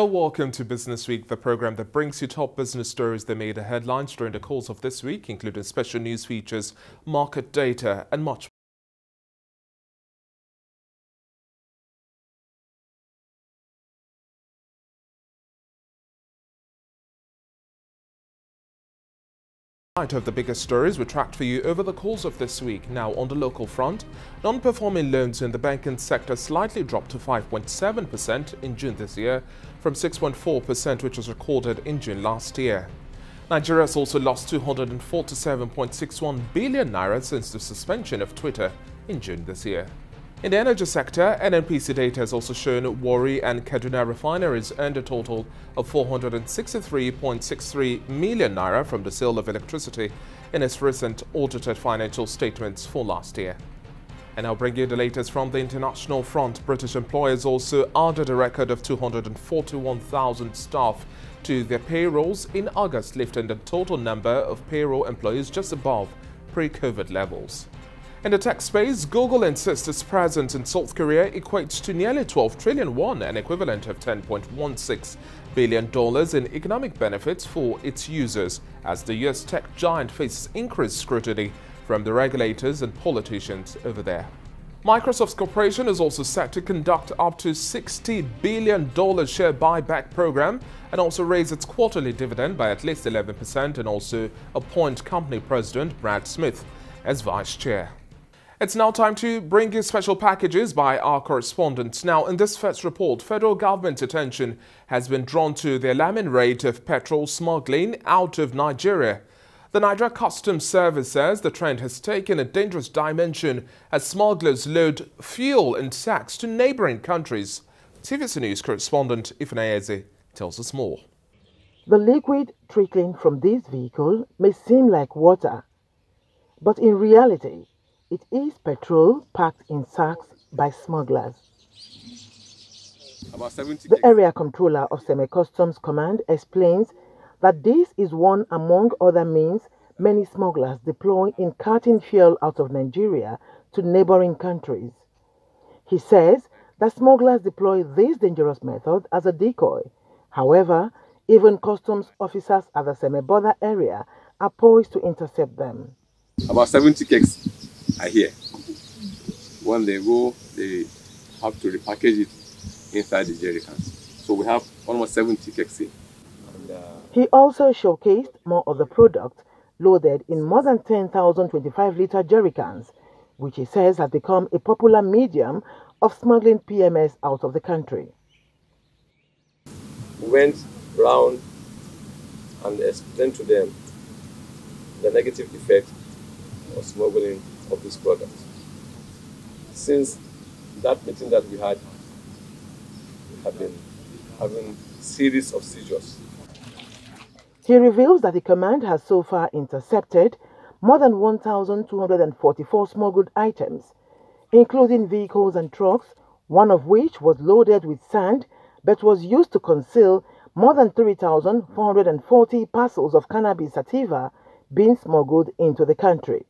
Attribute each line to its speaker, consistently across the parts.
Speaker 1: Welcome to Business Week, the program that brings you top business stories that made the headlines during the course of this week, including special news features, market data, and much more. Of the biggest stories we tracked for you over the course of this week. Now, on the local front, non-performing loans in the banking sector slightly dropped to 5.7% in June this year from 6.4%, which was recorded in June last year. Nigeria has also lost 247.61 billion naira since the suspension of Twitter in June this year. In the energy sector, NNPC data has also shown Warri and Kaduna refineries earned a total of 463.63 million naira from the sale of electricity in its recent audited financial statements for last year. And I'll bring you the latest from the international front. British employers also added a record of 241,000 staff to their payrolls in August, lifting the total number of payroll employees just above pre-COVID levels. In the tech space, Google insists its presence in South Korea equates to nearly 12 trillion won, an equivalent of $10.16 billion in economic benefits for its users, as the US tech giant faces increased scrutiny from the regulators and politicians over there. Microsoft's corporation is also set to conduct up to $60 billion share buyback program and also raise its quarterly dividend by at least 11% and also appoint company president Brad Smith as vice chair. It's now time to bring you special packages by our correspondents. Now, in this first report, federal government's attention has been drawn to the alarming rate of petrol smuggling out of Nigeria. The Nigeria Customs Service says the trend has taken a dangerous dimension as smugglers load fuel in sacks to neighboring countries. TVC News correspondent Ifeanyi tells us more.
Speaker 2: The liquid trickling from this vehicle may seem like water, but in reality, it is petrol packed in sacks by smugglers. The area controller of Semi-Customs Command explains that this is one among other means many smugglers deploy in carting fuel out of Nigeria to neighboring countries. He says that smugglers deploy this dangerous method as a decoy. However, even customs officers at the semi-border area are poised to intercept them.
Speaker 3: About 70 kegs are here. When they go, they have to repackage it inside the jerry cans. So we have almost 70 kegs here.
Speaker 2: He also showcased more of the product loaded in more than 10,000 25-litre jerry cans, which he says has become a popular medium of smuggling PMS out of the country.
Speaker 3: We went round and explained to them the negative effect of smuggling of this product. Since that meeting that we had, we have been having series of seizures.
Speaker 2: He reveals that the command has so far intercepted more than 1,244 smuggled items, including vehicles and trucks, one of which was loaded with sand but was used to conceal more than 3,440 parcels of cannabis sativa being smuggled into the country.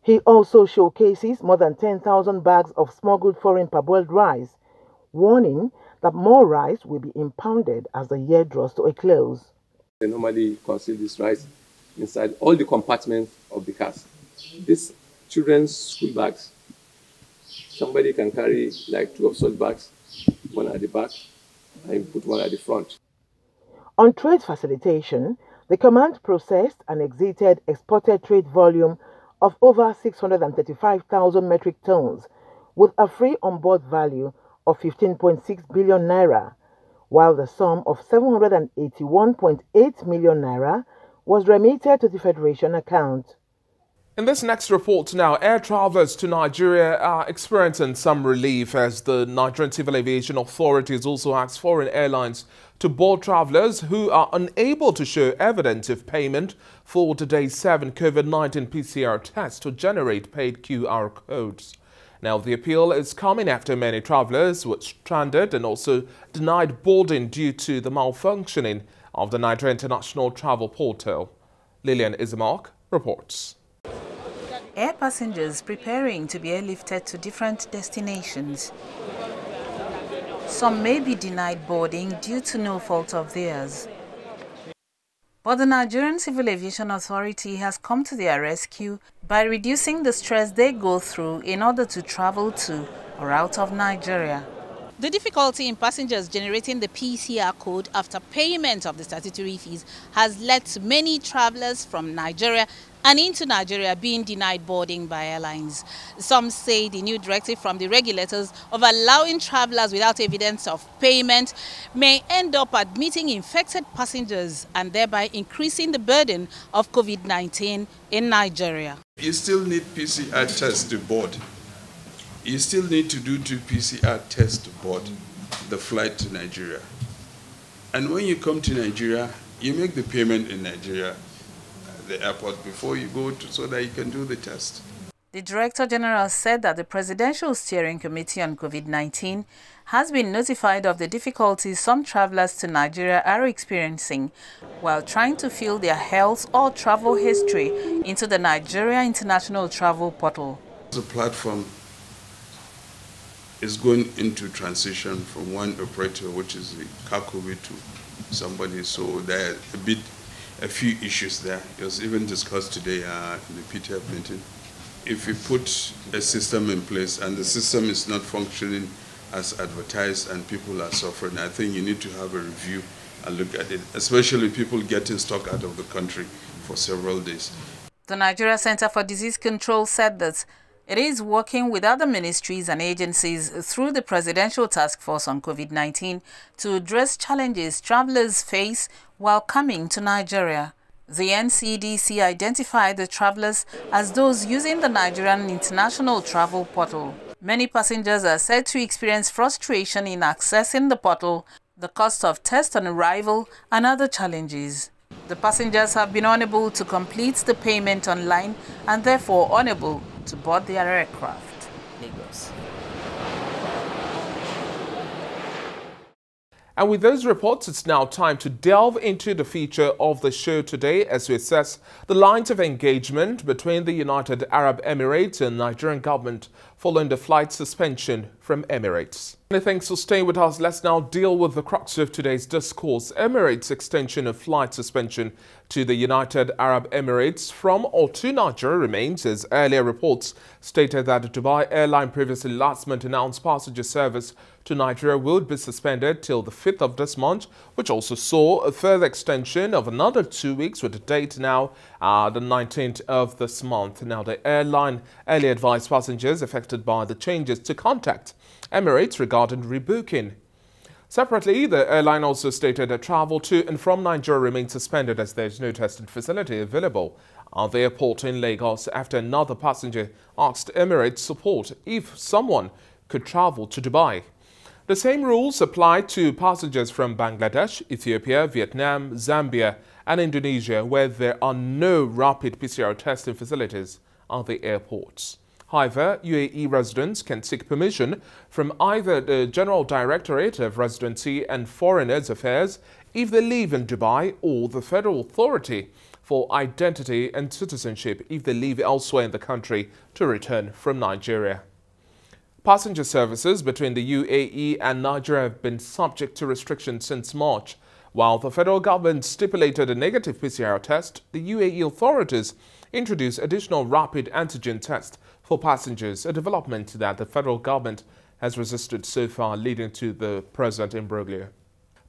Speaker 2: He also showcases more than 10,000 bags of smuggled foreign parboiled rice, warning that more rice will be impounded as the year draws to a close.
Speaker 3: They normally conceal this rice inside all the compartments of the cars. These children's school bags, somebody can carry like 2 of such bags, one at the back and put one at the front.
Speaker 2: On trade facilitation, the command processed and exited exported trade volume of over 635,000 metric tons with a free on-board value of 15.6 billion naira, while the sum of 781.8 million naira was remitted to the Federation account.
Speaker 1: In this next report now, air travelers to Nigeria are experiencing some relief as the Nigerian Civil Aviation Authorities also asked foreign airlines to board travelers who are unable to show evidence of payment for the day 7 COVID-19 PCR test to generate paid QR codes. Now, the appeal is coming after many travelers were stranded and also denied boarding due to the malfunctioning of the Nigeria International Travel Portal. Lillian Ismark reports.
Speaker 4: Air passengers preparing to be airlifted to different destinations. Some may be denied boarding due to no fault of theirs. But the Nigerian Civil Aviation Authority has come to their rescue by reducing the stress they go through in order to travel to or out of Nigeria. The difficulty in passengers generating the PCR code after payment of the statutory fees has led to many travelers from Nigeria and into Nigeria being denied boarding by airlines. Some say the new directive from the regulators of allowing travelers without evidence of payment may end up admitting infected passengers and thereby increasing the burden of COVID-19 in Nigeria.
Speaker 5: You still need PCR tests to board. You still need to do 2 PCR tests to board the flight to Nigeria. And when you come to Nigeria, you make the payment in Nigeria, the airport, before you go to, so that you can do the test.
Speaker 4: The Director General said that the Presidential Steering Committee on COVID-19 has been notified of the difficulties some travelers to Nigeria are experiencing while trying to fill their health or travel history into the Nigeria International Travel Portal.
Speaker 5: The platform is going into transition from one operator, which is the Kakobi, to somebody. So there are a few issues there. It was even discussed today in the PTF meeting. If you put a system in place and the system is not functioning as advertised and people are suffering, I think you need to have a review and look at it, especially people getting stuck out of the country for several days.
Speaker 4: The Nigeria Center for Disease Control said that it is working with other ministries and agencies through the Presidential Task Force on COVID-19 to address challenges travelers face while coming to Nigeria. The NCDC identified the travelers as those using the Nigerian International Travel Portal. Many passengers are said to experience frustration in accessing the portal, the cost of tests on arrival, and other challenges. The passengers have been unable to complete the payment online and therefore unable to board their aircraft. Lagos.
Speaker 1: And with those reports, it's now time to delve into the feature of the show today as we assess the lines of engagement between the United Arab Emirates and Nigerian government following the flight suspension from Emirates. Many thanks for staying with us. Let's now deal with the crux of today's discourse. Emirates' extension of flight suspension to the United Arab Emirates from or to Nigeria remains, as earlier reports stated that the Dubai airline previously last month announced passenger service to Nigeria would be suspended till the 5th of this month, which also saw a further extension of another 2 weeks with the date now the 19th of this month. Now, the airline earlier advised passengers affected by the changes to contact Emirates regarding rebooking. Separately, the airline also stated that travel to and from Nigeria remains suspended as there is no testing facility available at the airport in Lagos after another passenger asked Emirates support if someone could travel to Dubai. The same rules apply to passengers from Bangladesh, Ethiopia, Vietnam, Zambia and Indonesia, where there are no rapid PCR testing facilities at the airports. However, UAE residents can seek permission from either the General Directorate of Residency and Foreigners Affairs if they live in Dubai, or the Federal Authority for Identity and Citizenship if they live elsewhere in the country to return from Nigeria. Passenger services between the UAE and Nigeria have been subject to restrictions since March. While the federal government stipulated a negative PCR test, the UAE authorities introduced additional rapid antigen tests for passengers, a development that the federal government has resisted so far, leading to the present imbroglio.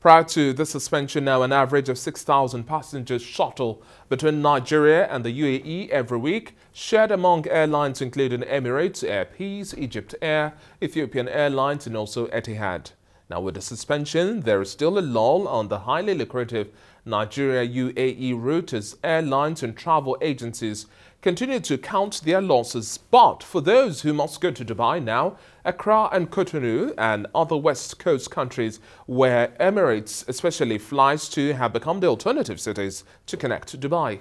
Speaker 1: Prior to the suspension, now an average of 6,000 passengers shuttle between Nigeria and the UAE every week, shared among airlines including Emirates, Air Peace, Egypt Air, Ethiopian Airlines and also Etihad. Now, with the suspension, there is still a lull on the highly lucrative Nigeria-UAE route as airlines and travel agencies continue to count their losses. But for those who must go to Dubai now, Accra and Cotonou and other West Coast countries where Emirates especially flies to have become the alternative cities to connect to Dubai.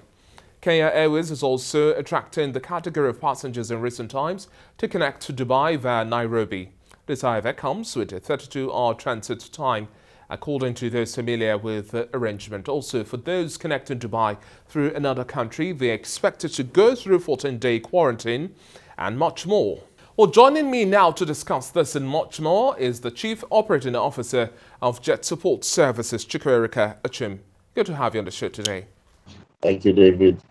Speaker 1: Kenya Airways is also attracting the category of passengers in recent times to connect to Dubai via Nairobi. This, however, comes with a 32-hour transit time, according to those familiar with the arrangement. Also, for those connecting Dubai through another country, they are expected to go through 14-day quarantine and much more. Well, joining me now to discuss this and much more is the Chief Operating Officer of Jet Support Services, Chukwuerika Achum. Good to have you on the show today.
Speaker 6: Thank you, David.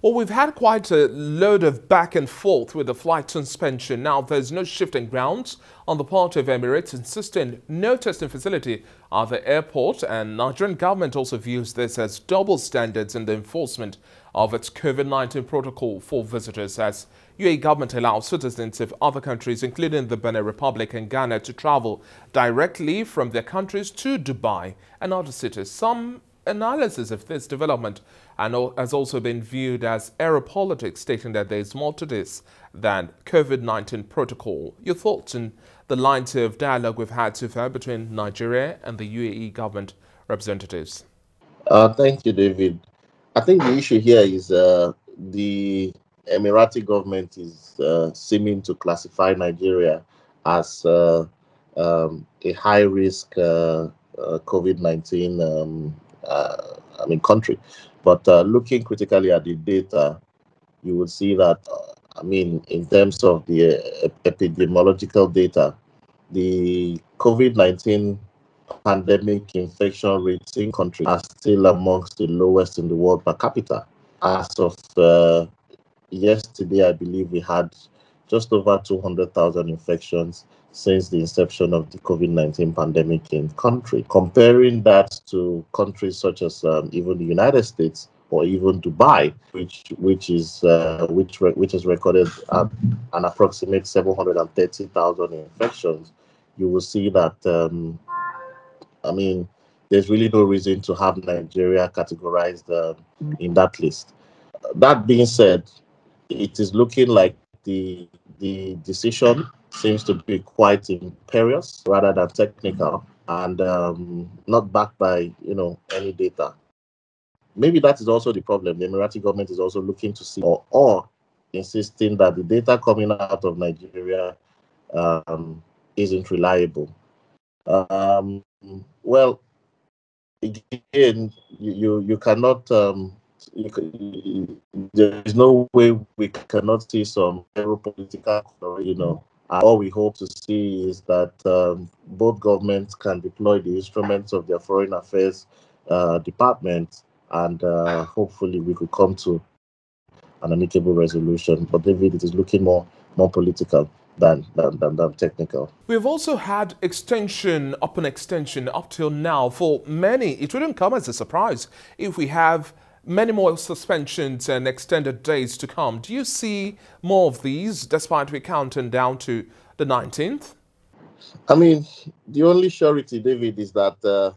Speaker 1: Well, we've had quite a load of back and forth with the flight suspension. Now, there's no shifting grounds on the part of Emirates, insisting no testing facility at the airport, and Nigerian government also views this as double standards in the enforcement of its COVID-19 protocol for visitors, as UAE government allows citizens of other countries, including the Benin Republic and Ghana, to travel directly from their countries to Dubai and other cities. Some analysis of this development has also been viewed as aeropolitics, stating that there is more to this than COVID-19 protocol. Your thoughts on the lines of dialogue we've had so far between Nigeria and the UAE government representatives?
Speaker 6: Thank you, David. I think the issue here is the Emirati government is seeming to classify Nigeria as a high-risk COVID-19 country. But looking critically at the data, you will see that, in terms of the epidemiological data, the COVID-19 pandemic infection rates in country are still amongst the lowest in the world per capita. As of yesterday, I believe we had just over 200,000 infections since the inception of the COVID-19 pandemic in country. Comparing that to countries such as even the United States or even Dubai, which has recorded an approximate 730,000 infections, you will see that there's really no reason to have Nigeria categorized in that list. That being said, it is looking like the decision seems to be quite imperious rather than technical, and not backed by any data. Maybe that is also the problem. The Emirati government is also looking to see or insisting that the data coming out of Nigeria isn't reliable. Well, again, you cannot. There is no way we cannot see some aeropolitical, all we hope to see is that both governments can deploy the instruments of their foreign affairs department, and hopefully we could come to an amicable resolution. But David, it is looking more political than technical.
Speaker 1: We've also had extension upon extension up till now. For many, it wouldn't come as a surprise if we have many more suspensions and extended days to come. Do you see more of these, despite we counting down to the 19th?
Speaker 6: The only surety, David, is that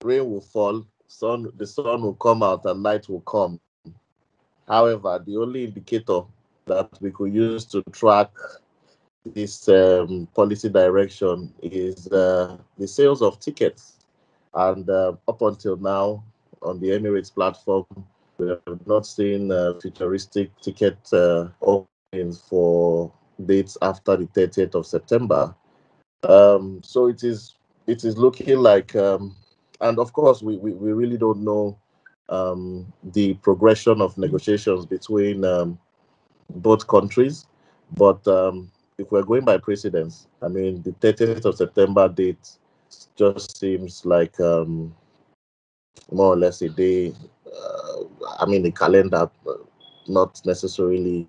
Speaker 6: rain will fall, the sun will come out, and light will come. However, the only indicator that we could use to track this policy direction is the sales of tickets. And up until now, on the Emirates platform, we have not seen futuristic ticket openings for dates after the 30th of September. So it is looking like, and of course, we really don't know the progression of negotiations between both countries. But if we're going by precedence, the 30th of September date just seems like more or less a day, a calendar, not necessarily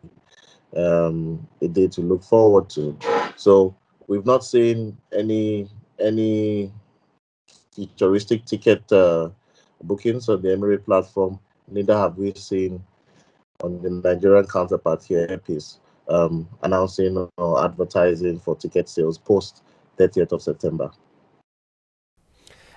Speaker 6: a day to look forward to. So we've not seen any futuristic ticket bookings on the Emirate platform. Neither have we seen on the Nigerian counterpart here, Airpeace, announcing or advertising for ticket sales post 30th of September.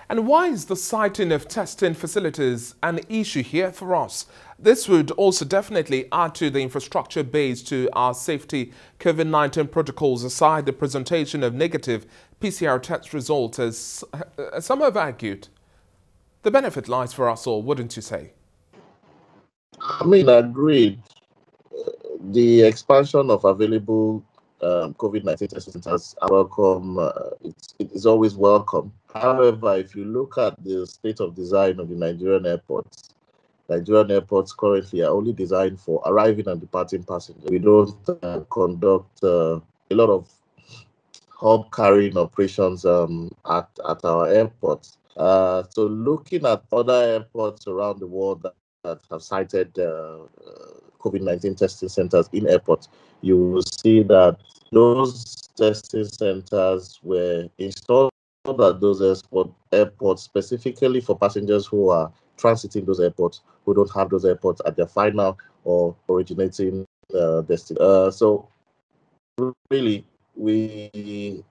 Speaker 1: And why is the siting of testing facilities an issue here for us? This would also definitely add to the infrastructure base to our safety COVID-19 protocols, aside the presentation of negative PCR test results, as some have argued. The benefit lies for us all, wouldn't you say?
Speaker 6: Agreed. The expansion of available COVID-19 test centers are welcome. It is always welcome. However, if you look at the state of design of the Nigerian airports, Nigerian airports currently are only designed for arriving and departing passengers. We don't conduct a lot of hub carrying operations at our airports. So looking at other airports around the world that have cited COVID-19 testing centers in airports, you will see that those testing centers were installed at those airports specifically for passengers who are transiting those airports, who don't have those airports at their final or originating destination. So really, it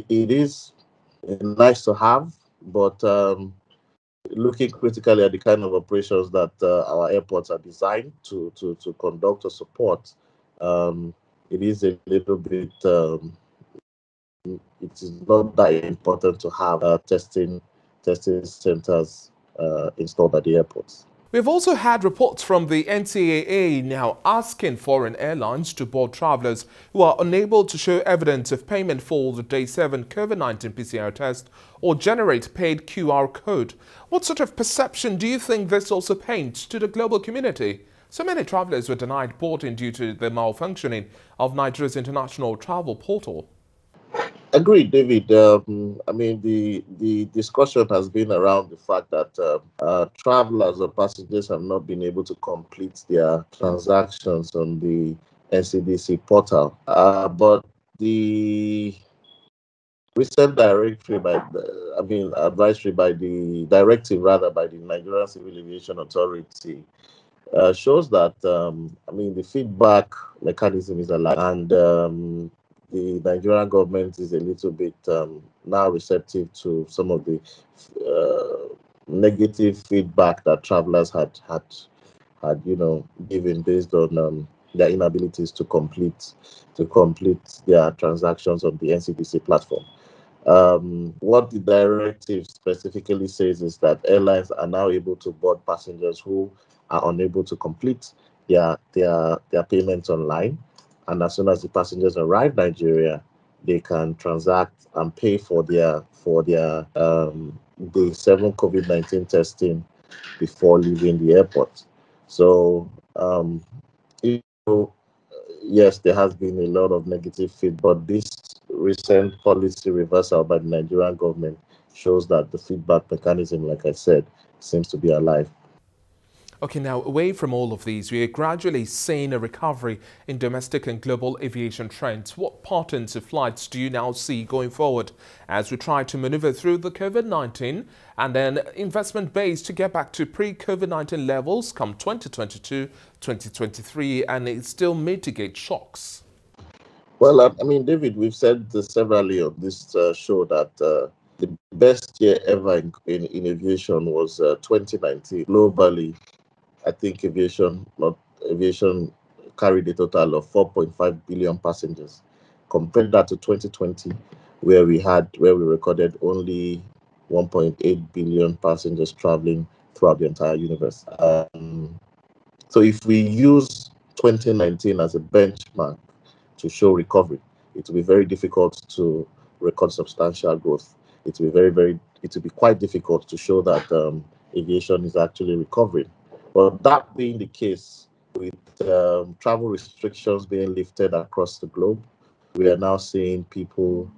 Speaker 6: is nice to have, but looking critically at the kind of operations that our airports are designed to conduct or support, it is a little bit. It is not that important to have testing centers installed at the airports.
Speaker 1: We've also had reports from the NCAA now asking foreign airlines to board travelers who are unable to show evidence of payment for the Day 7 COVID-19 PCR test or generate paid QR code. What sort of perception do you think this also paints to the global community? So many travelers were denied boarding due to the malfunctioning of Nigeria's international travel portal.
Speaker 6: Agreed, David. I mean, the discussion has been around the fact that travelers or passengers have not been able to complete their transactions on the NCDC portal. But the recent directory advisory by the directive rather by the Nigerian Civil Aviation Authority shows that the feedback mechanism is alive, and the Nigerian government is a little bit now receptive to some of the negative feedback that travelers had given based on their inabilities to complete their transactions on the NCDC platform. What the directive specifically says is that airlines are now able to board passengers who are unable to complete their payments online, and as soon as the passengers arrive Nigeria, they can transact and pay for their Day 7 COVID-19 testing before leaving the airport. So yes, there has been a lot of negative feedback, but this recent policy reversal by the Nigerian government shows that the feedback mechanism, like I said, seems to be alive.
Speaker 1: Okay, now away from all of these, we are gradually seeing a recovery in domestic and global aviation trends. What patterns of flights do you now see going forward as we try to maneuver through the COVID-19 and then investment base to get back to pre-COVID-19 levels come 2022, 2023 and it still mitigate shocks?
Speaker 6: Well, David, we've said severally on this show that the best year ever in aviation was 2019. Globally, I think aviation carried a total of 4.5 billion passengers. Compare that to 2020, where we recorded only 1.8 billion passengers traveling throughout the entire universe. So if we use 2019 as a benchmark to show recovery, it will be very difficult to record substantial growth. It will be quite difficult to show that aviation is actually recovering. But that being the case, with travel restrictions being lifted across the globe, we are now seeing people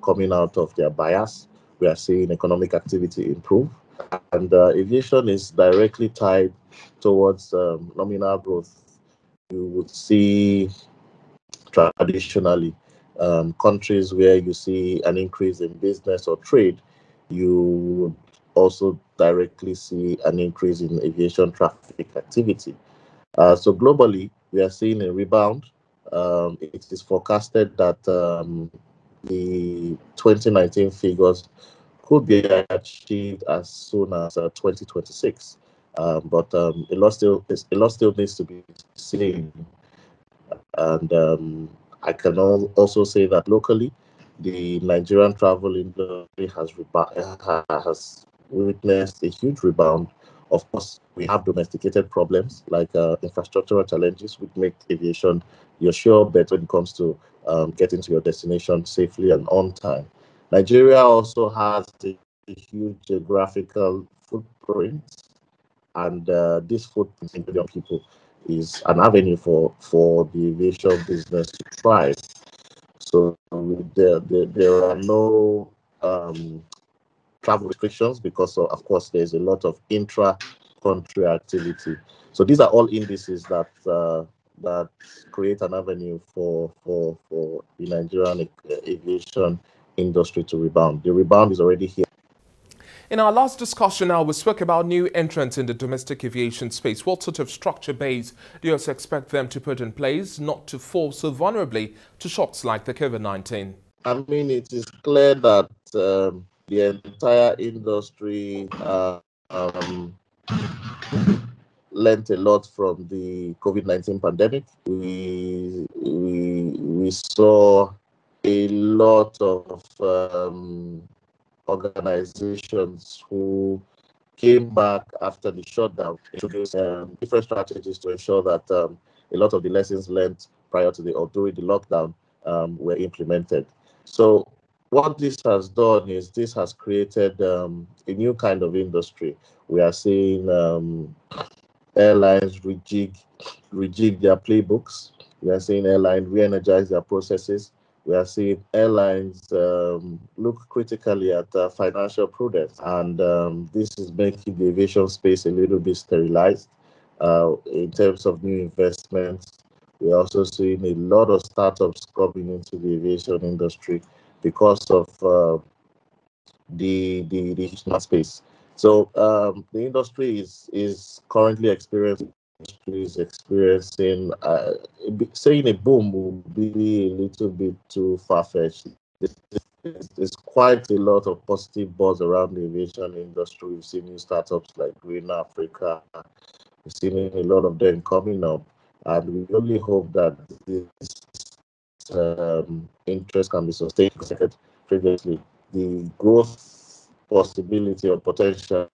Speaker 6: coming out of their bias. We are seeing economic activity improve, and aviation is directly tied towards nominal growth. You would see traditionally countries where you see an increase in business or trade, you would also directly see an increase in aviation traffic activity. So globally, we are seeing a rebound. It is forecasted that the 2019 figures could be achieved as soon as 2026. But a lot still needs to be seen. And I can also say that locally, the Nigerian travel industry has witnessed a huge rebound. Of course, we have domesticated problems like infrastructural challenges, which make aviation your sure bet when it comes to getting to your destination safely and on time. Nigeria also has a huge geographical footprint, and this footprint of people is an avenue for the aviation business to thrive. So there are no travel restrictions because of course there's a lot of intra-country activity. So these are all indices that that create an avenue for the Nigerian aviation industry to rebound. The rebound is already here.
Speaker 1: In our last discussion now, we spoke about new entrants in the domestic aviation space. What sort of structure base do you also expect them to put in place not to fall so vulnerably to shocks like the COVID-19?
Speaker 6: I mean, it is clear that the entire industry learned a lot from the COVID-19 pandemic. We saw a lot of organizations who came back after the shutdown, introduced different strategies to ensure that a lot of the lessons learned prior to or during the lockdown were implemented. So what this has done is this has created a new kind of industry. We are seeing airlines rejig their playbooks. We are seeing airlines re-energize their processes. We are seeing airlines look critically at financial prudence, and this is making the aviation space a little bit sterilized in terms of new investments. We're also seeing a lot of startups coming into the aviation industry because of the space. So the industry is currently experiencing saying a boom will be a little bit too far-fetched. There's quite a lot of positive buzz around the aviation industry. We've seen new startups like Green Africa. We've seen a lot of them coming up, and we only hope that this interest can be sustained. Previously, the growth possibility or potential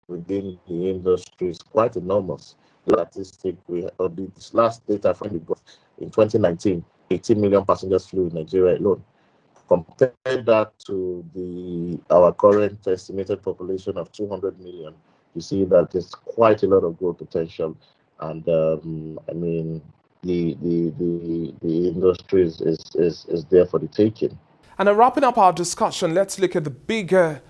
Speaker 6: within the industry is quite enormous. Statistic this last data from the growth in 2019, 18 million passengers flew in Nigeria alone. Compare that to our current estimated population of 200 million, you see that there's quite a lot of growth potential, and I mean the industry is there for the taking.
Speaker 1: And wrapping up our discussion, let's look at the bigger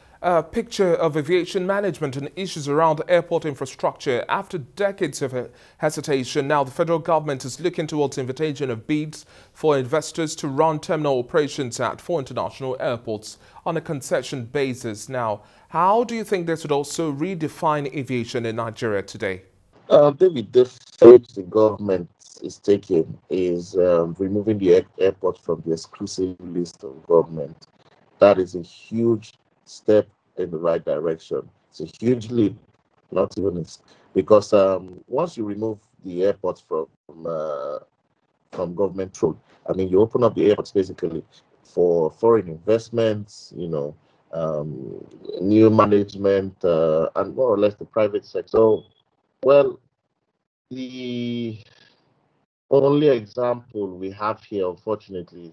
Speaker 1: picture of aviation management and issues around airport infrastructure. After decades of hesitation, now the federal government is looking towards invitation of bids for investors to run terminal operations at 4 international airports on a concession basis. Now, how do you think this would also redefine aviation in Nigeria today?
Speaker 6: David, the approach the government is taking is removing the airport from the exclusive list of government. That is a huge step in the right direction. It's a huge leap, not even because once you remove the airport from government road, I mean, you open up the airports basically for foreign investments, new management, and more or less the private sector. So, well, the only example we have here, unfortunately,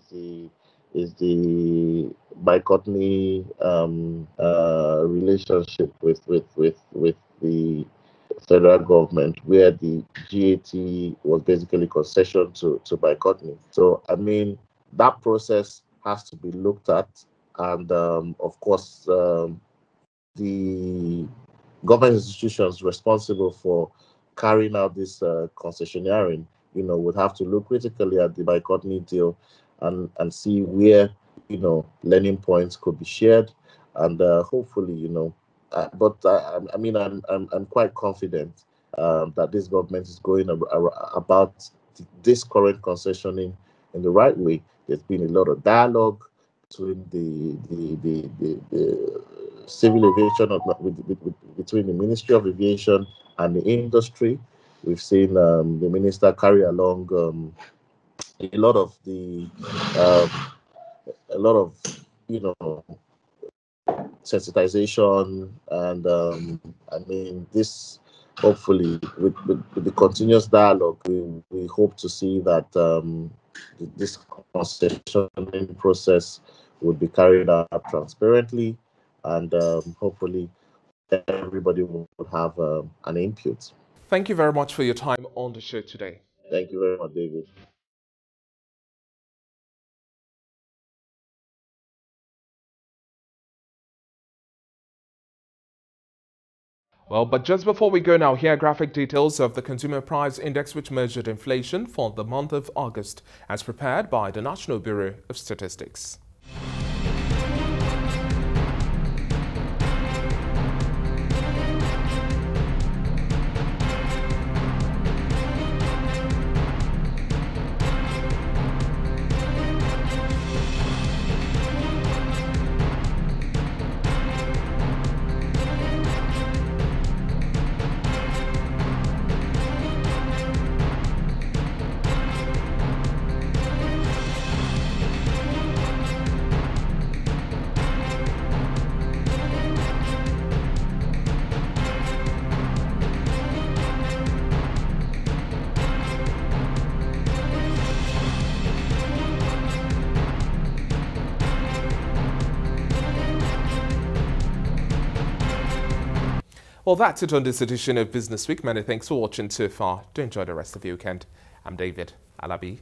Speaker 6: is the Bicotny relationship with the federal government, where the GAT was basically concession to Bicotny. So I mean, that process has to be looked at, and of course the government institutions responsible for carrying out this concessionaire, would have to look critically at the Bicotny deal and see where, learning points could be shared, and hopefully, but I mean, I'm quite confident that this government is going about this current concessioning in the right way. There's been a lot of dialogue between the civil aviation between the Ministry of Aviation and the industry. We've seen the minister carry along a lot of sensitization, and I mean, this hopefully with the continuous dialogue, we hope to see that this concessioning process would be carried out transparently, and hopefully everybody would have an input.
Speaker 1: Thank you very much for your time on the show today.
Speaker 6: Thank you very much, David.
Speaker 1: Well, but just before we go now, here are graphic details of the Consumer Price Index, which measured inflation for the month of August, as prepared by the National Bureau of Statistics. Well, that's it on this edition of Business Week. Many thanks for watching so far. Do enjoy the rest of the weekend. I'm David Alabi.